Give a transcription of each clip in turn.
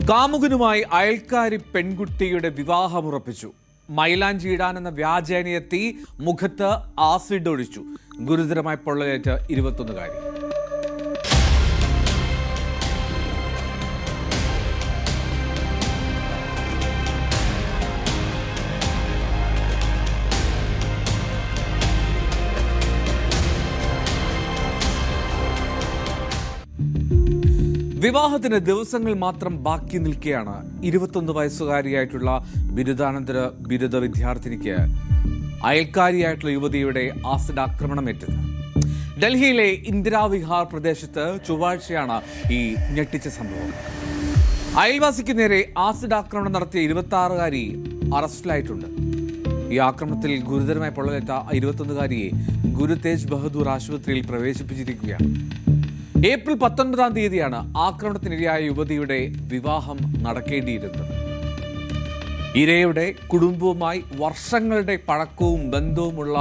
കാമുകനുമായി അയൽക്കാരി പെൺകുട്ടിയുടെ വിവാഹമുറപ്പിച്ചു. മൈലാഞ്ചി ഇടാനെന്ന വ്യാജേനയെത്തി മുഖത്ത് ആസിഡ് ഒഴിച്ചു. ഗുരുതരമായി പൊള്ളലേറ്റ് 21-കാരി. വിവാഹത്തിന് ദിവസങ്ങൾ മാത്രം ബാക്കി നിൽക്കെയാണ് 21 വയസ്സുകാരിയായിട്ടുള്ള ബിരുദാനന്തര ബിരുദ വിദ്യാർത്ഥിനിക്ക് അയൽക്കാരിയായിട്ടുള്ള യുവതിയുടെ ആസിഡ് ആക്രമണമേറ്റത്. ഡൽഹിയിലെ ഇന്ദിരാവിഹാർ പ്രദേശത്ത് ചൊവ്വാഴ്ചയാണ് ഈ ഞെട്ടിച്ച സംഭവം. അയൽവാസിക്ക് നേരെ ആസിഡ് ആക്രമണം നടത്തിയ 26-കാരി അറസ്റ്റിലായിട്ടുണ്ട്. ഈ ആക്രമണത്തിൽ ഗുരുതരമായി പൊള്ളലേറ്റ 21-കാരിയെ ഗുരു തേജ് ബഹദൂർ ആശുപത്രിയിൽ പ്രവേശിപ്പിച്ചിരിക്കുകയാണ്. ഏപ്രിൽ 19-ാം തീയതിയാണ് ആക്രമണത്തിനിരയായ യുവതിയുടെ വിവാഹം നടക്കേണ്ടിയിരുന്നത്. ഇരയുടെ കുടുംബവുമായി വർഷങ്ങളുടെ പഴക്കവും ബന്ധവുമുള്ള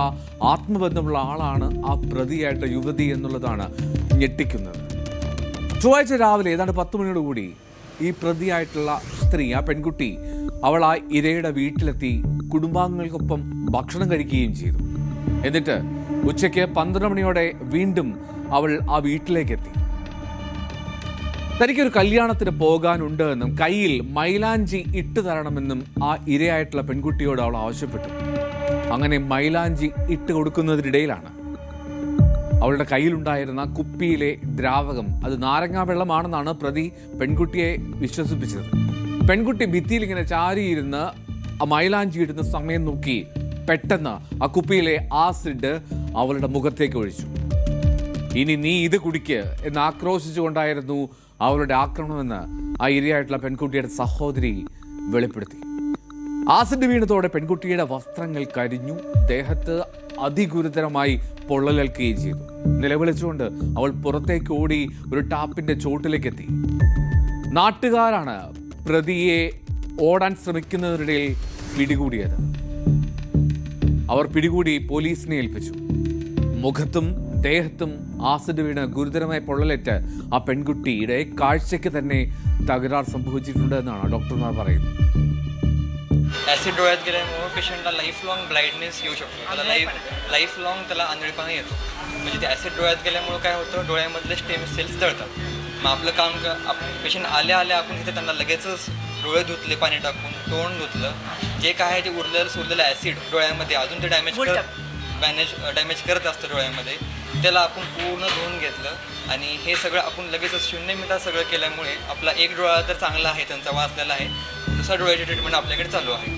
ആത്മബന്ധമുള്ള ആളാണ് ആ പ്രതിയായിട്ട് യുവതി എന്നുള്ളതാണ് ഞെട്ടിക്കുന്നത്. ചൊവ്വാഴ്ച രാവിലെ ഏതാണ്ട് 10 മണിയോടുകൂടി ഈ പ്രതിയായിട്ടുള്ള സ്ത്രീ, ആ പെൺകുട്ടി, അവൾ ആ ഇരയുടെ വീട്ടിലെത്തി കുടുംബാംഗങ്ങൾക്കൊപ്പം ഭക്ഷണം കഴിക്കുകയും ചെയ്തു. എന്നിട്ട് ഉച്ചയ്ക്ക് 12 മണിയോടെ വീണ്ടും അവൾ ആ വീട്ടിലേക്കെത്തി. തനിക്കൊരു കല്യാണത്തിന് പോകാനുണ്ട് എന്നും കയ്യിൽ മൈലാഞ്ചി ഇട്ട് തരണമെന്നും ആ ഇരയായിട്ടുള്ള പെൺകുട്ടിയോട് അവൾ ആവശ്യപ്പെട്ടു. അങ്ങനെ മൈലാഞ്ചി ഇട്ട് കൊടുക്കുന്നതിനിടയിലാണ് അവളുടെ കയ്യിലുണ്ടായിരുന്ന കുപ്പിയിലെ ദ്രാവകം, അത് നാരങ്ങാ വെള്ളമാണെന്നാണ് പ്രതി പെൺകുട്ടിയെ വിശ്വസിപ്പിച്ചത്. പെൺകുട്ടി ഭിത്തിയിൽ ഇങ്ങനെ ചാരിയിരുന്ന് ആ മൈലാഞ്ചി ഇടുന്ന സമയം നോക്കി പെട്ടെന്ന് ആ കുപ്പിയിലെ ആസിഡ് അവളുടെ മുഖത്തേക്ക് ഒഴിച്ചു. ഇനി നീ ഇത് കുടിക്ക് എന്ന് ആക്രോശിച്ചുകൊണ്ടായിരുന്നു അവളുടെ ആക്രമണമെന്ന് ആ ഇരയായിട്ടുള്ള പെൺകുട്ടിയുടെ സഹോദരി വെളിപ്പെടുത്തി. ആസിഡ് വീണതോടെ പെൺകുട്ടിയുടെ വസ്ത്രങ്ങൾ കരിഞ്ഞു, ദേഹത്ത് അതിഗുരുതരമായി പൊള്ളലേൽക്കുകയും ചെയ്തു. നിലവിളിച്ചുകൊണ്ട് അവൾ പുറത്തേക്ക് ഓടി ഒരു ടാപ്പിന്റെ ചോട്ടിലേക്കെത്തി. നാട്ടുകാരാണ് പ്രതിയെ ഓടാൻ ശ്രമിക്കുന്നതിനിടയിൽ പിടികൂടിയത്. അവർ പിടികൂടി പോലീസിനെ ഏൽപ്പിച്ചു. മുഖത്തും ദേഹത്തും ആസിഡ് വീണ് ഗുരുതരമായ പൊള്ളലേറ്റ് ആ പെൺകുട്ടിയുടെ काഴ്ചയ്ക്ക് തന്നെ തകരാർ സംഭവിച്ചിട്ടുണ്ട് എന്നാണ് ഡോക്ടർമാർ പറയുന്നത്. ऍसिड डोळ्यात गेल्यामुळे पेशंटला लाईफ लॉंग ब्लाइंडनेस येऊ शकतो. त्याला लाईफ लॉंग त्याला आंधळेपणा येतो. म्हणजे ते ऍसिड डोळ्यात गेल्यामुळे काय होतं, डोळ्यामधले स्टेम सेल्स जळतात. मग आपलं काम पेशंट आल्या आपण तिथे त्यांना लगेचच डोळे धुतले, पाणी टाकून तोंड धुतलं. जे काय आहे ते उरलेलं ऍसिड डोळ्यामध्ये अजून ते डॅमेज करत असतं डोळ्यामध्ये, त्याला आपण पूर्ण धुवून घेतलं. आणि हे सगळं आपण लगेचच 0 मिनिटात सगळं केल्यामुळे आपला एक डोळा तर चांगला आहे, त्यांचा वाचलेला आहे, दुसरा डोळ्याची ट्रीटमेंट आपल्याकडे चालू आहे.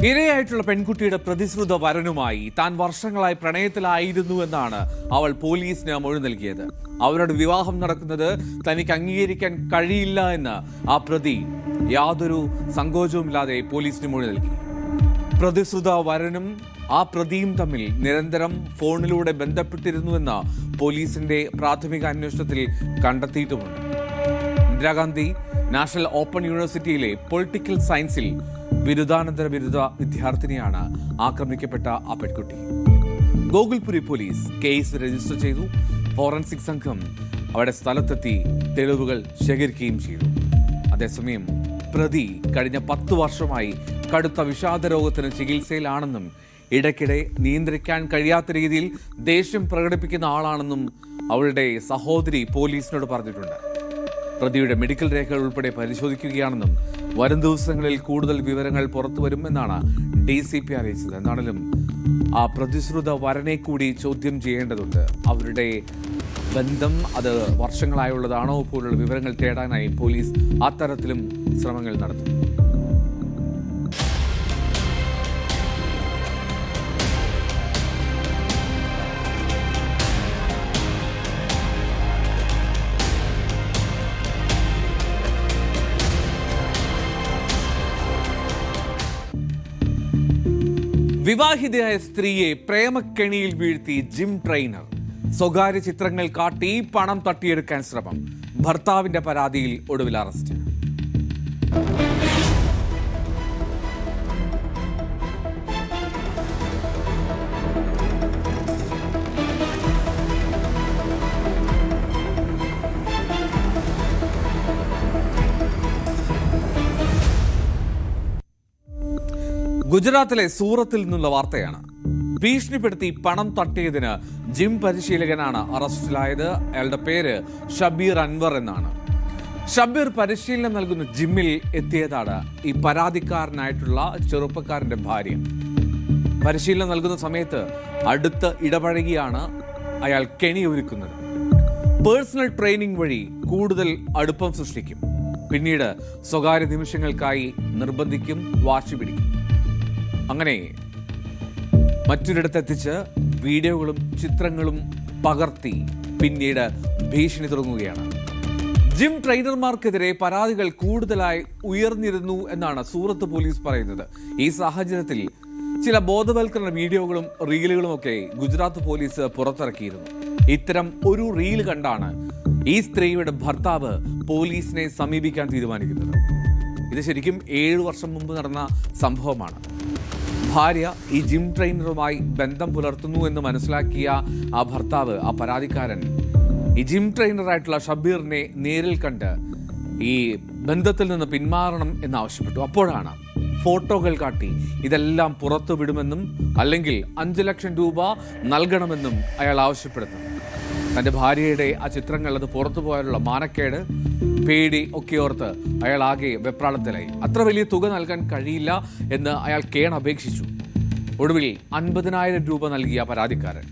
ഇരയായിട്ടുള്ള പെൺകുട്ടിയുടെ പ്രതിശ്രുത വരനുമായി താൻ വർഷങ്ങളായി പ്രണയത്തിലായിരുന്നു എന്നാണ് അവൾ പോലീസിന് മൊഴി നൽകിയത്. അവരുടെ വിവാഹം നടക്കുന്നത് തനിക്ക് അംഗീകരിക്കാൻ കഴിയില്ല എന്ന് ആ പ്രതി യാതൊരു സങ്കോചവുമില്ലാതെ പോലീസിന് മൊഴി നൽകി. പ്രതിശ്രുത വരനും ആ പ്രതിയും തമ്മിൽ നിരന്തരം ഫോണിലൂടെ ബന്ധപ്പെട്ടിരുന്നുവെന്ന് പോലീസിന്റെ പ്രാഥമിക അന്വേഷണത്തിൽ കണ്ടെത്തിയിട്ടുമുണ്ട്. ഇന്ദിരാഗാന്ധി നാഷണൽ ഓപ്പൺ യൂണിവേഴ്സിറ്റിയിലെ പൊളിറ്റിക്കൽ സയൻസിൽ ബിരുദാനന്തര ബിരുദ വിദ്യാർത്ഥിനിയാണ് ആക്രമിക്കപ്പെട്ട ആ പെൺകുട്ടി. ഗോകുൽപുരി പോലീസ് കേസ് രജിസ്റ്റർ ചെയ്തു. ഫോറൻസിക് സംഘം അവിടെ സ്ഥലത്തെത്തി തെളിവുകൾ ശേഖരിക്കുകയും ചെയ്തു. അതേസമയം പ്രതി കഴിഞ്ഞ 10 വർഷമായി കടുത്ത വിഷാദ രോഗത്തിന് ചികിത്സയിലാണെന്നും ഇടയ്ക്കിടെ നിയന്ത്രിക്കാൻ കഴിയാത്ത രീതിയിൽ ദേഷ്യം പ്രകടിപ്പിക്കുന്ന ആളാണെന്നും അവളുടെ സഹോദരി പോലീസിനോട് പറഞ്ഞിട്ടുണ്ട്. പ്രതിയുടെ മെഡിക്കൽ രേഖകൾ ഉൾപ്പെടെ പരിശോധിക്കുകയാണെന്നും വരും ദിവസങ്ങളിൽ കൂടുതൽ വിവരങ്ങൾ പുറത്തുവരുമെന്നാണ് DCP അറിയിച്ചത്. എന്നാണെങ്കിലും ആ പ്രതിശ്രുത വരനെ കൂടി ചോദ്യം ചെയ്യേണ്ടതുണ്ട്. അവരുടെ ബന്ധം അത് വർഷങ്ങളായുള്ളതാണോ പോലുള്ള വിവരങ്ങൾ തേടാനായി പോലീസ് അത്തരത്തിലും ശ്രമങ്ങൾ നടത്തും. വിവാഹിതയായ സ്ത്രീയെ പ്രേമക്കെണിയിൽ വീഴ്ത്തി ജിം ട്രെയിനർ. സ്വകാര്യ ചിത്രങ്ങൾ കാട്ടി പണം തട്ടിയെടുക്കാൻ ശ്രമം. ഭർത്താവിന്റെ പരാതിയിൽ ഒടുവിൽ അറസ്റ്റ്. ഗുജറാത്തിലെ സൂറത്തിൽ നിന്നുള്ള വാർത്തയാണ്. ഭീഷണിപ്പെടുത്തി പണം തട്ടിയതിന് ജിം പരിശീലകനാണ് അറസ്റ്റിലായത്. അയാളുടെ പേര് ഷബീർ അൻവർ എന്നാണ്. ഷബീർ പരിശീലനം നൽകുന്ന ജിമ്മിൽ എത്തിയതാണ് ഈ പരാതിക്കാരനായിട്ടുള്ള ചെറുപ്പക്കാരന്റെ ഭാര്യ. പരിശീലനം നൽകുന്ന സമയത്ത് അടുത്ത് ഇടപഴകിയാണ് അയാൾ കെണിയൊരുക്കുന്നത്. പേഴ്സണൽ ട്രെയിനിങ് വഴി കൂടുതൽ അടുപ്പം സൃഷ്ടിക്കും. പിന്നീട് സ്വകാര്യ നിമിഷങ്ങൾക്കായി നിർബന്ധിക്കും, വാശി പിടിക്കും. അങ്ങനെ മറ്റൊരിടത്തെത്തിച്ച് വീഡിയോകളും ചിത്രങ്ങളും പകർത്തി പിന്നീട് ഭീഷണി തുടങ്ങുകയാണ്. ജിം ട്രെയിനർമാർക്കെതിരെ പരാതികൾ കൂടുതലായി ഉയർന്നിരുന്നു എന്നാണ് സൂറത്ത് പോലീസ് പറയുന്നത്. ഈ സാഹചര്യത്തിൽ ചില ബോധവൽക്കരണ വീഡിയോകളും റീലുകളും ഒക്കെ ഗുജറാത്ത് പോലീസ് പുറത്തിറക്കിയിരുന്നു. ഇത്തരം ഒരു റീൽ കണ്ടാണ് ഈ സ്ത്രീയുടെ ഭർത്താവ് പോലീസിനെ സമീപിക്കാൻ തീരുമാനിക്കുന്നത്. ഇത് ശരിക്കും 7 വർഷം മുമ്പ് നടന്ന സംഭവമാണ്. ഭാര്യ ഈ ജിം ട്രെയിനറുമായി ബന്ധം പുലർത്തുന്നു എന്ന് മനസ്സിലാക്കിയ ആ ഭർത്താവ്, ആ പരാതിക്കാരൻ, ഈ ജിം ട്രെയിനറായിട്ടുള്ള ഷബീറിനെ നേരിൽ കണ്ട് ഈ ബന്ധത്തിൽ നിന്ന് പിന്മാറണം എന്നാവശ്യപ്പെട്ടു. അപ്പോഴാണ് ഫോട്ടോകൾ കാട്ടി ഇതെല്ലാം പുറത്തു വിടുമെന്നും അല്ലെങ്കിൽ 5 ലക്ഷം രൂപ നൽകണമെന്നും അയാൾ ആവശ്യപ്പെടുന്നു. തൻ്റെ ഭാര്യയുടെ ആ ചിത്രങ്ങൾ അത് പുറത്തു പോയാലുള്ള മാനക്കേട്, പേടി ഒക്കെ ഓർത്ത് അയാൾ ആകെ വെപ്രാളത്തിലായി. അത്ര വലിയ തുക നൽകാൻ കഴിയില്ല എന്ന് അയാൾ കേണപേക്ഷിച്ചു. ഒടുവിൽ 50,000 രൂപ നൽകിയ പരാതിക്കാരൻ.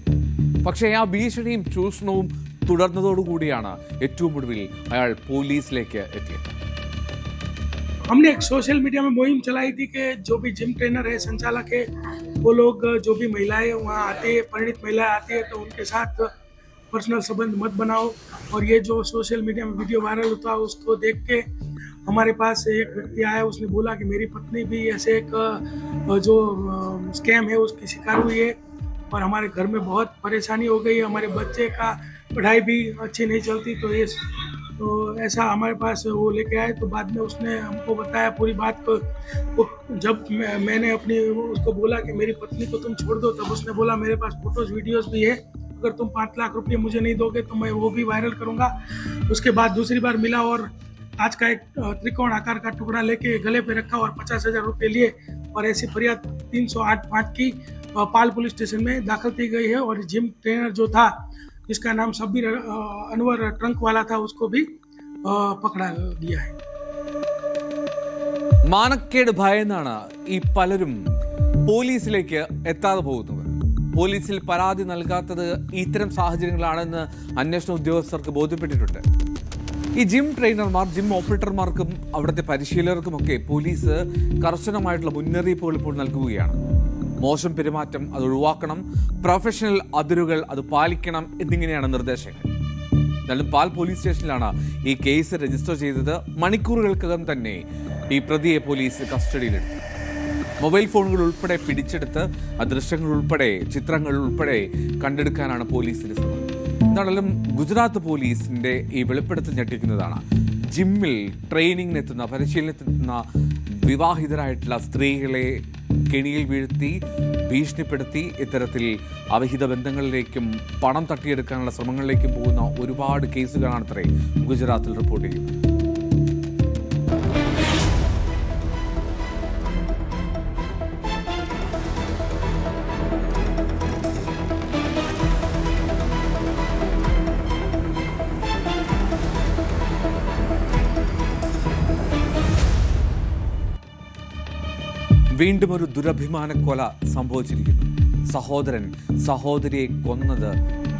പക്ഷേ ആ ഭീഷണിയും ചൂഷണവും തുടർന്നതോടുകൂടിയാണ് ഏറ്റവും ഒടുവിൽ അയാൾ പോലീസിലേക്ക് എത്തിയത്. हमने एक सोशल मीडिया में मुहिम चलाई थी कि जो भी जिम ट्रेनर है, संचालक है, वो लोग जो भी महिलाएं वहाँ आती है, परिणित महिलाएं आती है, तो उनके साथ पर्सनल संबंध मत बनाओ। और ये जो सोशल मीडिया में वीडियो वायरल होता है उसको देख के हमारे पास एक व्यक्ति आया, उसने बोला कि मेरी पत्नी भी ऐसे एक जो स्कैम है उसकी शिकार हुई है और हमारे घर में बहुत परेशानी हो गई है, हमारे बच्चे का पढ़ाई भी अच्छी नहीं चलती, तो ऐसा हमारे पास वो लेके आए। तो बाद में उसने हमको बताया पूरी बात को। जब मैंने अपनी उसको बोला कि मेरी पत्नी को तुम छोड़ दो, तब उसने बोला मेरे पास फोटोज वीडियोस भी है, अगर तुम 5 लाख रुपये मुझे नहीं दोगे तो मैं वो भी वायरल करूँगा। उसके बाद दूसरी बार मिला और आज का एक त्रिकोण आकार का टुकड़ा लेके गले पे रखा और 50,000 रुपये लिए और ऐसी फरियाद 308(5) की पाल पुलिस स्टेशन में दाखिल की गई है। और जिम ट्रेनर जो था, जिसका नाम शबीर अनवर ट्रंक वाला था, उसको भी पकड़ा गया है. മാനക്കേട് ഭയന്നാണ് ഈ പലരും പോലീസിലേക്ക് എത്താതെ പോകുന്നത്. പോലീസിൽ പരാതി നൽകാത്തത് ഇത്തരം സാഹചര്യങ്ങളാണെന്ന് അന്വേഷണ ഉദ്യോഗസ്ഥർക്ക് ബോധ്യപ്പെട്ടിട്ടുണ്ട്. ഈ ജിം ട്രെയിനർമാർ, ജിം ഓപ്പറേറ്റർമാർക്കും അവിടുത്തെ പരിശീലകർക്കുമൊക്കെ പോലീസ് കർശനമായിട്ടുള്ള മുന്നറിയിപ്പുകൾ ഇപ്പോൾ നൽകുകയാണ്. മോശം പെരുമാറ്റം അത് ഒഴിവാക്കണം, പ്രൊഫഷണൽ അതിരുകൾ അത് പാലിക്കണം എന്നിങ്ങനെയാണ് നിർദ്ദേശങ്ങൾ. എന്നാലും പാൽ പോലീസ് സ്റ്റേഷനിലാണ് ഈ കേസ് രജിസ്റ്റർ ചെയ്തത്. മണിക്കൂറുകൾക്കകം തന്നെ ഈ പ്രതിയെ പോലീസ് കസ്റ്റഡിയിലെടുത്തു. മൊബൈൽ ഫോണുകൾ ഉൾപ്പെടെ പിടിച്ചെടുത്ത് ആ ദൃശ്യങ്ങൾ ഉൾപ്പെടെ ചിത്രങ്ങൾ ഉൾപ്പെടെ കണ്ടെടുക്കാനാണ് പോലീസിന്റെ ശ്രമം. എന്താണെങ്കിലും ഗുജറാത്ത് പോലീസിന്റെ ഈ വെളിപ്പെടുത്തൽ ഞെട്ടിക്കുന്നതാണ്. ജിമ്മിൽ ട്രെയിനിങ്ങിനെത്തുന്ന, പരിശീലനത്തിനെത്തുന്ന വിവാഹിതരായിട്ടുള്ള സ്ത്രീകളെ കെണിയിൽ വീഴ്ത്തി, ഭീഷണിപ്പെടുത്തി ഇത്തരത്തിൽ അവിഹിത ബന്ധങ്ങളിലേക്കും പണം തട്ടിയെടുക്കാനുള്ള ശ്രമങ്ങളിലേക്കും പോകുന്ന ഒരുപാട് കേസുകളാണ് അത്രേ ഗുജറാത്തിൽ റിപ്പോർട്ട് ചെയ്യുന്നത്. വീണ്ടും ഒരു ദുരഭിമാനക്കൊല സംഭവിച്ചിരിക്കുന്നു. സഹോദരൻ സഹോദരിയെ കൊന്നത്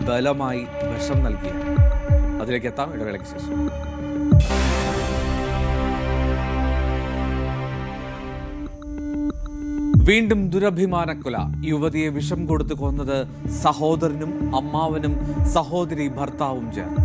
ബലമായി വിഷം നൽകിയാണ്. അതിലേക്ക് എത്താം ഇടവേളയ്ക്ക് ശേഷം. വീണ്ടും ദുരഭിമാനക്കൊല. യുവതിയെ വിഷം കൊടുത്ത് കൊന്നത് സഹോദരനും അമ്മാവനും സഹോദരി ഭർത്താവും ചേർന്ന്.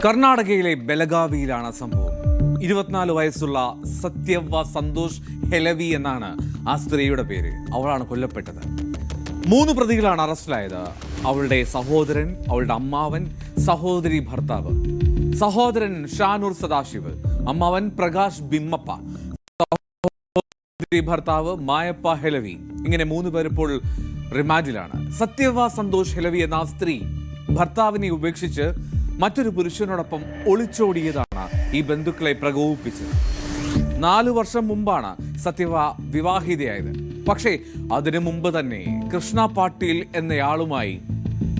കർണാടകയിലെ ബെലഗാവിയിലാണ് സംഭവം. 24 വയസ്സുള്ള സത്യവ സന്തോഷ് ഹെലവി എന്നാണ് ആ സ്ത്രീയുടെ പേര്. അവളാണ് കൊല്ലപ്പെട്ടത്. 3 പ്രതികളാണ് അറസ്റ്റിലായത്. അവളുടെ സഹോദരൻ, അവളുടെ അമ്മാവൻ, സഹോദരി, ഭർത്താവ്. സഹോദരൻ ഷാനൂർ സദാശിവ്, അമ്മാവൻ പ്രകാശ് ബിമ്മപ്പ, സഹോദരി ഭർത്താവ് മായപ്പ ഹെലവി. ഇങ്ങനെ 3 പേർ ഇപ്പോൾ റിമാൻഡിലാണ്. സത്യവ സന്തോഷ് ഹെലവി എന്ന സ്ത്രീ ഭർത്താവിനെ ഉപേക്ഷിച്ച് മറ്റൊരു പുരുഷനോടൊപ്പം ഒളിച്ചോടിയതാണ് ഈ ബന്ധുക്കളെ പ്രകോപിപ്പിച്ചത്. 4 വർഷം മുമ്പാണ് സത്യവ വിവാഹിതയായത്. പക്ഷേ അതിനു മുമ്പ് തന്നെ കൃഷ്ണ പാട്ടീൽ എന്നയാളുമായി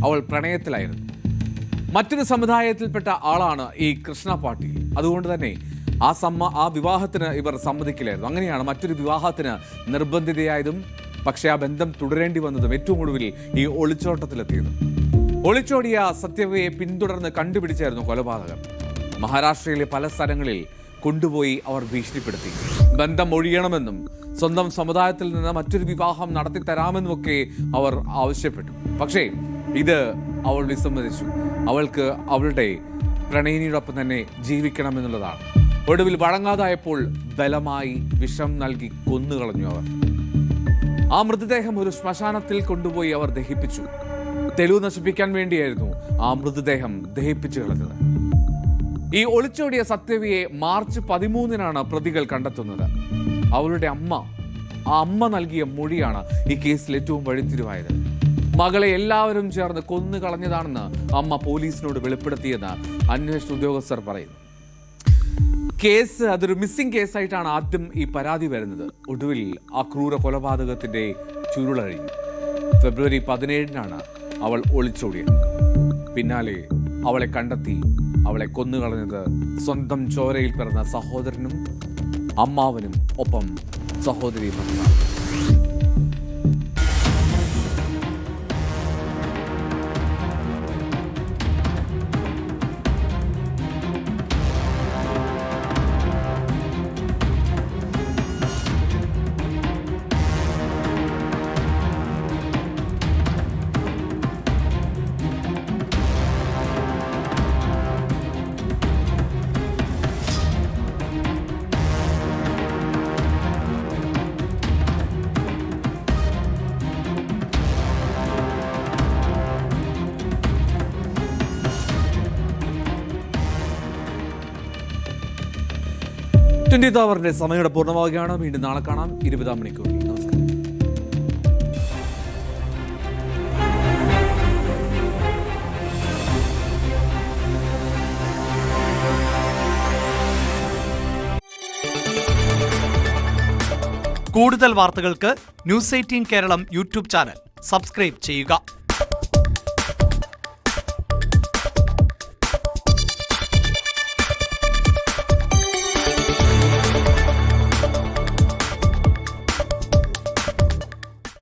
അവൾ പ്രണയത്തിലായിരുന്നു. മറ്റൊരു സമുദായത്തിൽപ്പെട്ട ആളാണ് ഈ കൃഷ്ണ പാട്ടീൽ. അതുകൊണ്ട് തന്നെ ആ വിവാഹത്തിന് ഇവർ സമ്മതിക്കില്ലായിരുന്നു. അങ്ങനെയാണ് മറ്റൊരു വിവാഹത്തിന് നിർബന്ധിതയായതും. പക്ഷേ ആ ബന്ധം തുടരേണ്ടി വന്നതും ഏറ്റവും ഒടുവിൽ ഈ ഒളിച്ചോട്ടത്തിലെത്തിയതും. ഒളിച്ചോടിയ സത്യവയെ പിന്തുടർന്ന് കണ്ടുപിടിച്ചായിരുന്നു കൊലപാതകം. മഹാരാഷ്ട്രയിലെ പല സ്ഥലങ്ങളിൽ കൊണ്ടുപോയി അവർ ഭീഷണിപ്പെടുത്തി. ബന്ധം ഒഴിയണമെന്നും സ്വന്തം സമുദായത്തിൽ നിന്ന് മറ്റൊരു വിവാഹം നടത്തി തരാമെന്നുമൊക്കെ അവർ ആവശ്യപ്പെട്ടു. പക്ഷേ ഇത് അവൾ വിസമ്മതിച്ചു. അവൾക്ക് അവളുടെ പ്രണയിനിയോടൊപ്പം തന്നെ ജീവിക്കണമെന്നുള്ളതാണ്. ഒടുവിൽ വഴങ്ങാതായപ്പോൾ ബലമായി വിഷം നൽകി കൊന്നുകളഞ്ഞു അവർ. ആ മൃതദേഹം ഒരു ശ്മശാനത്തിൽ കൊണ്ടുപോയി അവർ ദഹിപ്പിച്ചു. തെളിവ് നശിപ്പിക്കാൻ വേണ്ടിയായിരുന്നു ആ മൃതദേഹം ദഹിപ്പിച്ചു കളഞ്ഞത്. ഈ ഒളിച്ചോടിയ സത്യവയെ മാർച്ച് 13 പ്രതികൾ കണ്ടെത്തുന്നത്. അവളുടെ അമ്മ നൽകിയ മൊഴിയാണ് ഈ കേസിൽ ഏറ്റവും വഴിത്തിരിവായത്. മകളെ എല്ലാവരും ചേർന്ന് കൊന്നു കളഞ്ഞതാണെന്ന് അമ്മ പോലീസിനോട് വെളിപ്പെടുത്തിയെന്ന് അന്വേഷണ ഉദ്യോഗസ്ഥർ പറയുന്നു. കേസ് അതൊരു മിസ്സിംഗ് കേസായിട്ടാണ് ആദ്യം ഈ പരാതി വരുന്നത്. ഒടുവിൽ ആ ക്രൂര കൊലപാതകത്തിന്റെ ചുരുളഴിഞ്ഞു. ഫെബ്രുവരി 17 അവൾ ഒളിച്ചോടിയത്. പിന്നാലെ അവളെ കണ്ടെത്തി അവളെ കൊന്നുകളഞ്ഞത് സ്വന്തം ചോരയിൽ പിറന്ന സഹോദരനും അമ്മാവനും ഒപ്പം സഹോദരി ഭർത്താവും. അവരുടെ സമയം പൂർണ്ണമാവുകയാണ്. വീണ്ടും നാളെ കാണാം 20 മണിക്കൂറിൽ. നമസ്കാരം. കൂടുതൽ വാർത്തകൾക്ക് News 18 Keralam YouTube channel subscribe ചെയ്യുക.